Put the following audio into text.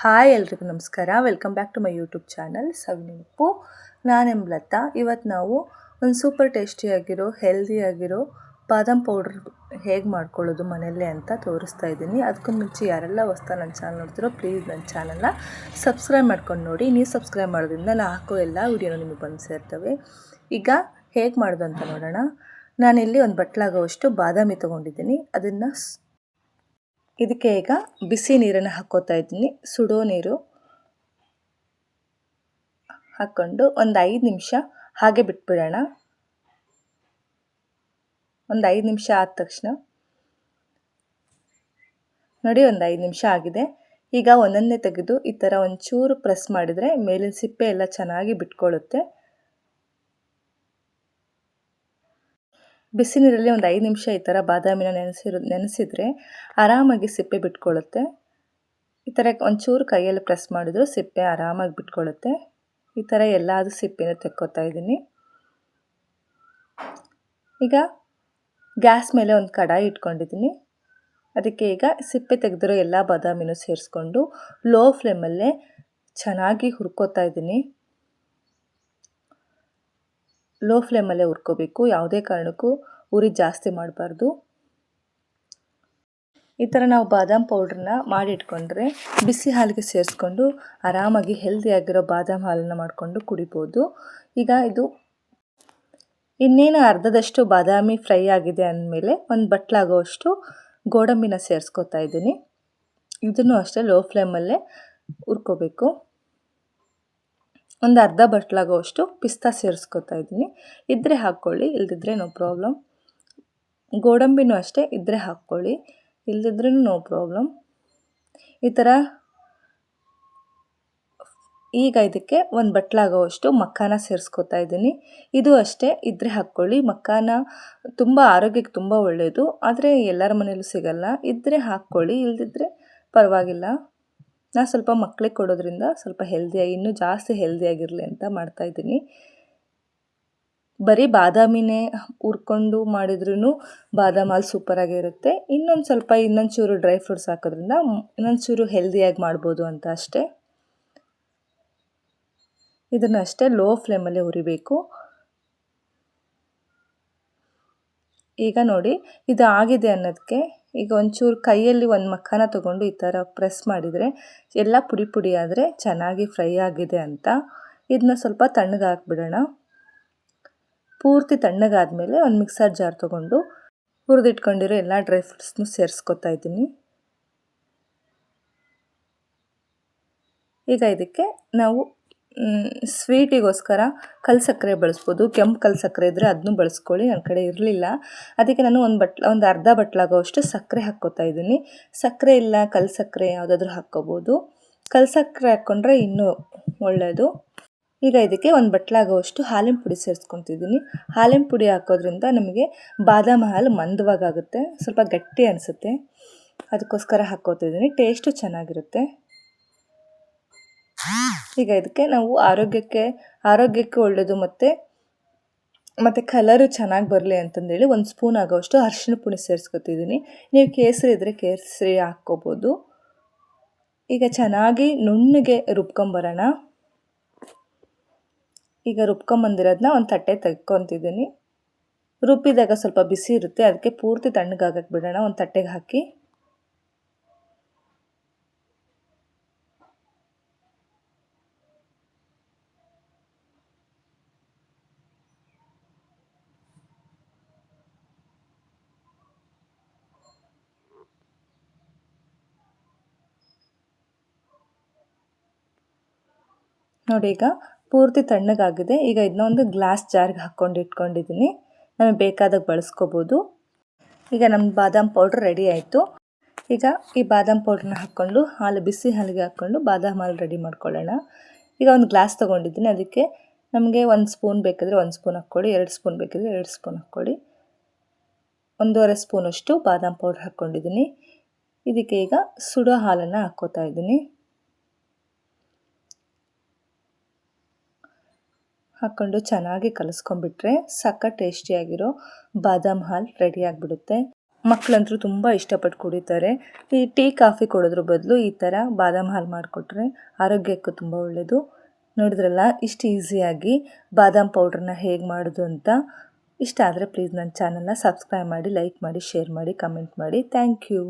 Hi ಎಲ್ರಿಗೂ ನಮಸ್ಕಾರ. Welcome back to my YouTube channel Savinenapu. ನಾನೆಂಬ ಲತಾ. ಇವತ್ತು ನಾವು ಒಂದು ಸೂಪರ್ ಟೇಸ್ಟಿಯಾಗಿರೋ ಹೆಲ್ದಿಯಾಗಿರೋ ಬಾದಾಮ್ ಪೌಡ್ರ್ ಹೇಗೆ ಮಾಡ್ಕೊಳ್ಳೋದು ಮನೆಯಲ್ಲೇ ಅಂತ ತೋರಿಸ್ತಾ ಇದ್ದೀನಿ. ಅದಕ್ಕೂ ಮುಂಚೆ ಯಾರೆಲ್ಲ ಹೊಸ್ತಾ ನನ್ನ ಚಾನಲ್ ನೋಡ್ತಿರೋ ಪ್ಲೀಸ್ ನನ್ನ ಚಾನಲ್ನ ಸಬ್ಸ್ಕ್ರೈಬ್ ಮಾಡ್ಕೊಂಡು ನೋಡಿ. ನೀವು ಸಬ್ಸ್ಕ್ರೈಬ್ ಮಾಡೋದ್ರಿಂದ ನಾನು ಹಾಕೋ ಎಲ್ಲ ವೀಡಿಯೋನು ನಿಮಗೆ ಬಂದು ಸೇರ್ತವೆ. ಈಗ ಹೇಗೆ ಮಾಡೋದು ಅಂತ ನೋಡೋಣ. ನಾನಿಲ್ಲಿ ಒಂದು ಬಟ್ಲಾಗೋವಷ್ಟು ಬಾದಾಮಿ ತೊಗೊಂಡಿದ್ದೀನಿ. ಅದನ್ನು ಇದಕ್ಕೆ ಈಗ ಬಿಸಿ ನೀರನ್ನು ಹಾಕ್ಕೋತಾ ಇದ್ದೀನಿ. ಸುಡೋ ನೀರು ಹಾಕ್ಕೊಂಡು ಒಂದು 5 ನಿಮಿಷ ಹಾಗೆ ಬಿಟ್ಬಿಡೋಣ. ಒಂದು 5 ನಿಮಿಷ ಆದ ತಕ್ಷಣ ನೋಡಿ, ಒಂದು 5 ನಿಮಿಷ ಆಗಿದೆ. ಈಗ ಒಂದೊಂದೇ ತೆಗೆದು ಈ ಥರ ಒಂಚೂರು ಪ್ರೆಸ್ ಮಾಡಿದರೆ ಮೇಲಿನ ಸಿಪ್ಪೆ ಎಲ್ಲ ಚೆನ್ನಾಗಿ ಬಿಟ್ಕೊಳ್ಳುತ್ತೆ. ಬಿಸಿ ನೀರಲ್ಲಿ ಒಂದು 5 ನಿಮಿಷ ಈ ಥರ ಬಾದಾಮಿನ ನೆನೆಸಿದರೆ ಆರಾಮಾಗಿ ಸಿಪ್ಪೆ ಬಿಟ್ಕೊಳ್ಳುತ್ತೆ. ಈ ಥರ ಒಂಚೂರು ಕೈಯಲ್ಲಿ ಪ್ರೆಸ್ ಮಾಡಿದ್ರು ಸಿಪ್ಪೆ ಆರಾಮಾಗಿ ಬಿಟ್ಕೊಳ್ಳುತ್ತೆ. ಈ ಥರ ಎಲ್ಲಾದು ಸಿಪ್ಪೆನ ತೆಕ್ಕೋತಾ ಇದ್ದೀನಿ. ಈಗ ಗ್ಯಾಸ್ ಮೇಲೆ ಒಂದು ಕಡಾಯಿ ಇಟ್ಕೊಂಡಿದ್ದೀನಿ. ಅದಕ್ಕೆ ಈಗ ಸಿಪ್ಪೆ ತೆಗೆದಿರೋ ಎಲ್ಲ ಬಾದಾಮಿನೂ ಸೇರಿಸ್ಕೊಂಡು ಲೋ ಫ್ಲೇಮಲ್ಲೇ ಚೆನ್ನಾಗಿ ಹುರ್ಕೋತಾ ಇದ್ದೀನಿ. ಲೋ ಫ್ಲೇಮಲ್ಲೇ ಹುರ್ಕೋಬೇಕು, ಯಾವುದೇ ಕಾರಣಕ್ಕೂ ಉರಿ ಜಾಸ್ತಿ ಮಾಡಬಾರ್ದು. ಈ ಥರ ನಾವು ಬಾದಾಮ್ ಪೌಡ್ರನ್ನ ಮಾಡಿಟ್ಕೊಂಡ್ರೆ ಬಿಸಿ ಹಾಲಿಗೆ ಸೇರಿಸ್ಕೊಂಡು ಆರಾಮಾಗಿ ಹೆಲ್ದಿಯಾಗಿರೋ ಬಾದಾಮ್ ಹಾಲನ್ನು ಮಾಡಿಕೊಂಡು ಕುಡಿಬೋದು. ಈಗ ಇದು ಇನ್ನೇನು ಅರ್ಧದಷ್ಟು ಬಾದಾಮಿ ಫ್ರೈ ಆಗಿದೆ ಅಂದಮೇಲೆ ಒಂದು ಬಟ್ಲಾಗೋವಷ್ಟು ಗೋಡಂಬಿನ ಸೇರಿಸ್ಕೊತಾ ಇದ್ದೀನಿ. ಇದನ್ನು ಅಷ್ಟೇ ಲೋ ಫ್ಲೇಮಲ್ಲೇ ಹುರ್ಕೋಬೇಕು. ಒಂದು ಅರ್ಧ ಬಟ್ಲಾಗೋವಷ್ಟು ಪಿಸ್ತಾ ಸೇರಿಸ್ಕೊತಾ ಇದ್ದೀನಿ. ಇದ್ದರೆ ಹಾಕ್ಕೊಳ್ಳಿ, ಇಲ್ದಿದ್ರೆ ನೋ ಪ್ರಾಬ್ಲಮ್. ಗೋಡಂಬಿನೂ ಅಷ್ಟೇ, ಇದ್ದರೆ ಹಾಕ್ಕೊಳ್ಳಿ, ಇಲ್ದಿದ್ರೂ ನೋ ಪ್ರಾಬ್ಲಮ್. ಈ ಥರ ಈಗ ಇದಕ್ಕೆ ಒಂದು ಬಟ್ಲಾಗೋವಷ್ಟು ಮಕ್ಕಾನ ಸೇರಿಸ್ಕೊತಾ ಇದ್ದೀನಿ. ಇದು ಅಷ್ಟೇ, ಇದ್ದರೆ ಹಾಕ್ಕೊಳ್ಳಿ. ಮಕ್ಕಾನ ತುಂಬ ಆರೋಗ್ಯಕ್ಕೆ ತುಂಬ ಒಳ್ಳೆಯದು, ಆದರೆ ಎಲ್ಲರ ಮನೆಯಲ್ಲೂ ಸಿಗಲ್ಲ. ಇದ್ದರೆ ಹಾಕ್ಕೊಳ್ಳಿ, ಇಲ್ದಿದ್ರೆ ಪರವಾಗಿಲ್ಲ. ನಾನು ಸ್ವಲ್ಪ ಮಕ್ಕಳಿಗೆ ಕೊಡೋದ್ರಿಂದ ಸ್ವಲ್ಪ ಹೆಲ್ದಿಯಾಗಿ, ಇನ್ನೂ ಜಾಸ್ತಿ ಹೆಲ್ದಿಯಾಗಿರಲಿ ಅಂತ ಮಾಡ್ತಾಯಿದ್ದೀನಿ. ಬರೀ ಬಾದಾಮಿನೇ ಹುರ್ಕೊಂಡು ಮಾಡಿದ್ರೂ ಬಾದಾಮ್ ಹಾಲು ಸೂಪರಾಗಿರುತ್ತೆ. ಇನ್ನೊಂದು ಚೂರು ಡ್ರೈ ಫ್ರೂಟ್ಸ್ ಹಾಕೋದ್ರಿಂದ ಇನ್ನೊಂದು ಚೂರು ಹೆಲ್ದಿಯಾಗಿ ಮಾಡ್ಬೋದು ಅಂತ ಅಷ್ಟೇ. ಇದನ್ನು ಅಷ್ಟೇ ಲೋ ಫ್ಲೇಮಲ್ಲೇ ಹುರಿಬೇಕು. ಈಗ ನೋಡಿ, ಇದು ಆಗಿದೆ ಅನ್ನೋದಕ್ಕೆ ಈಗ ಒಂಚೂರು ಕೈಯಲ್ಲಿ ಒಂದು ಮಕ್ಕಾನ ತೊಗೊಂಡು ಈ ಥರ ಪ್ರೆಸ್ ಮಾಡಿದರೆ ಎಲ್ಲ ಪುಡಿ ಪುಡಿ ಆದರೆ ಚೆನ್ನಾಗಿ ಫ್ರೈ ಆಗಿದೆ ಅಂತ. ಇದನ್ನ ಸ್ವಲ್ಪ ತಣ್ಣಗೆ ಹಾಕ್ಬಿಡೋಣ. ಪೂರ್ತಿ ತಣ್ಣಗಾದ್ಮೇಲೆ ಒಂದು ಮಿಕ್ಸರ್ ಜಾರ್ ತೊಗೊಂಡು ಹುರಿದಿಟ್ಕೊಂಡಿರೋ ಎಲ್ಲ ಡ್ರೈ ಫ್ರೂಟ್ಸ್ನು ಸೇರಿಸ್ಕೊತಾ ಇದ್ದೀನಿ. ಈಗ ಇದಕ್ಕೆ ನಾವು ಸ್ವೀಟಿಗೋಸ್ಕರ ಕಲ್ಲು ಸಕ್ಕರೆ ಬಳಸ್ಬೋದು. ಕೆಂಪು ಕಲ್ಲು ಸಕ್ಕರೆ ಇದ್ದರೆ ಅದನ್ನು ಬಳಸ್ಕೊಳ್ಳಿ. ನನ್ನ ಕಡೆ ಇರಲಿಲ್ಲ, ಅದಕ್ಕೆ ನಾನು ಒಂದು ಅರ್ಧ ಬಟ್ಲಾಗೋವಷ್ಟು ಸಕ್ಕರೆ ಹಾಕ್ಕೋತಾ ಇದ್ದೀನಿ. ಸಕ್ಕರೆ ಇಲ್ಲ ಕಲ್ಲು ಸಕ್ಕರೆ ಯಾವುದಾದ್ರೂ ಹಾಕ್ಕೋಬೋದು. ಕಲ್ಲು ಸಕ್ಕರೆ ಹಾಕ್ಕೊಂಡ್ರೆ ಇನ್ನೂ ಒಳ್ಳೆಯದು. ಈಗ ಇದಕ್ಕೆ ಒಂದು ಬಟ್ಲಾಗೋವಷ್ಟು ಹಾಲಿನ ಪುಡಿ ಸೇರಿಸ್ಕೊತಿದ್ದೀನಿ. ಹಾಲಿನ ಪುಡಿ ಹಾಕೋದ್ರಿಂದ ನಮಗೆ ಬಾದಾಮ್ ಹಾಲು ಮಂದವಾಗುತ್ತೆ, ಸ್ವಲ್ಪ ಗಟ್ಟಿ ಅನಿಸುತ್ತೆ. ಅದಕ್ಕೋಸ್ಕರ ಹಾಕ್ಕೋತಿದ್ದೀನಿ. ಟೇಸ್ಟು ಚೆನ್ನಾಗಿರುತ್ತೆ. ಈಗ ಇದಕ್ಕೆ ನಾವು ಆರೋಗ್ಯಕ್ಕೆ ಒಳ್ಳೆಯದು ಮತ್ತು ಕಲರು ಚೆನ್ನಾಗಿ ಬರಲಿ ಅಂತಂದೇಳಿ ಒಂದು ಸ್ಪೂನ್ ಆಗೋವಷ್ಟು ಅರಿಶಿನ ಪುಡಿ ಸೇರಿಸ್ಕೊತಿದ್ದೀನಿ. ನೀವು ಕೇಸರಿ ಇದ್ದರೆ ಕೇಸರಿ ಹಾಕ್ಕೋಬೋದು. ಈಗ ಚೆನ್ನಾಗಿ ನುಣ್ಣಗೆ ರುಬ್ಕೊಂಬರೋಣ. ಈಗ ರುಬ್ಕೊಂಬಂದಿರೋದನ್ನ ಒಂದು ತಟ್ಟೆ ತೆಗ್ಕೊತಿದ್ದೀನಿ. ರುಬ್ಬಿದಾಗ ಸ್ವಲ್ಪ ಬಿಸಿ ಇರುತ್ತೆ, ಅದಕ್ಕೆ ಪೂರ್ತಿ ತಣ್ಣಗಾಗಕ್ಕೆ ಬಿಡೋಣ. ಒಂದು ತಟ್ಟೆಗೆ ಹಾಕಿ ನೋಡಿ, ಈಗ ಪೂರ್ತಿ ತಣ್ಣಗಾಗಿದೆ. ಈಗ ಇದನ್ನ ಒಂದು ಗ್ಲಾಸ್ ಜಾರ್ಗೆ ಇಟ್ಕೊಂಡಿದ್ದೀನಿ. ನಮಗೆ ಬೇಕಾದಾಗ ಬಳಸ್ಕೋಬೋದು. ಈಗ ನಮ್ಮ ಬಾದಾಮ್ ಪೌಡ್ರ್ ರೆಡಿ ಆಯಿತು. ಈಗ ಈ ಬಾದಾಮ್ ಪೌಡ್ರನ್ನ ಹಾಕ್ಕೊಂಡು ಬಿಸಿ ಹಾಲಿಗೆ ಹಾಕ್ಕೊಂಡು ಬಾದಾಮ್ ಹಾಲು ರೆಡಿ ಮಾಡ್ಕೊಳ್ಳೋಣ. ಈಗ ಒಂದು ಗ್ಲಾಸ್ ತೊಗೊಂಡಿದ್ದೀನಿ. ಅದಕ್ಕೆ ನಮಗೆ 1 ಸ್ಪೂನ್ ಬೇಕಿದ್ರೆ 1 ಸ್ಪೂನ್ ಹಾಕ್ಕೊಳ್ಳಿ, 2 ಸ್ಪೂನ್ ಬೇಕಿದ್ರೆ 2 ಸ್ಪೂನ್ ಹಾಕ್ಕೊಳ್ಳಿ. 1.5 ಸ್ಪೂನಷ್ಟು ಬಾದಾಮ್ ಪೌಡ್ರ್ ಹಾಕ್ಕೊಂಡಿದ್ದೀನಿ. ಇದಕ್ಕೆ ಈಗ ಸುಡೋ ಹಾಲನ್ನು ಹಾಕ್ಕೋತಾ ಇದ್ದೀನಿ. ಹಾಕ್ಕೊಂಡು ಚೆನ್ನಾಗಿ ಕಲಿಸ್ಕೊಂಡ್ಬಿಟ್ರೆ ಸಕ್ಕ ಟೇಸ್ಟಿಯಾಗಿರೋ ಬಾದಾಮ್ ಹಾಲು ರೆಡಿ ಆಗಿಬಿಡುತ್ತೆ. ಮಕ್ಕಳಂತೂ ತುಂಬ ಇಷ್ಟಪಟ್ಟು ಕುಡಿತಾರೆ. ಈ ಟೀ ಕಾಫಿ ಕೊಡೋದ್ರ ಬದಲು ಈ ಥರ ಬಾದಾಮ್ ಹಾಲು ಮಾಡಿಕೊಟ್ರೆ ಆರೋಗ್ಯಕ್ಕೂ ತುಂಬ ಒಳ್ಳೆಯದು. ನೋಡಿದ್ರಲ್ಲ ಇಷ್ಟು ಈಸಿಯಾಗಿ ಬಾದಾಮ್ ಪೌಡ್ರನ್ನ ಹೇಗೆ ಮಾಡೋದು ಅಂತ. ಇಷ್ಟ ಆದರೆ ಪ್ಲೀಸ್ ನನ್ನ ಚಾನಲ್ನ ಸಬ್ಸ್ಕ್ರೈಬ್ ಮಾಡಿ, ಲೈಕ್ ಮಾಡಿ, ಶೇರ್ ಮಾಡಿ, ಕಮೆಂಟ್ ಮಾಡಿ. Thank you.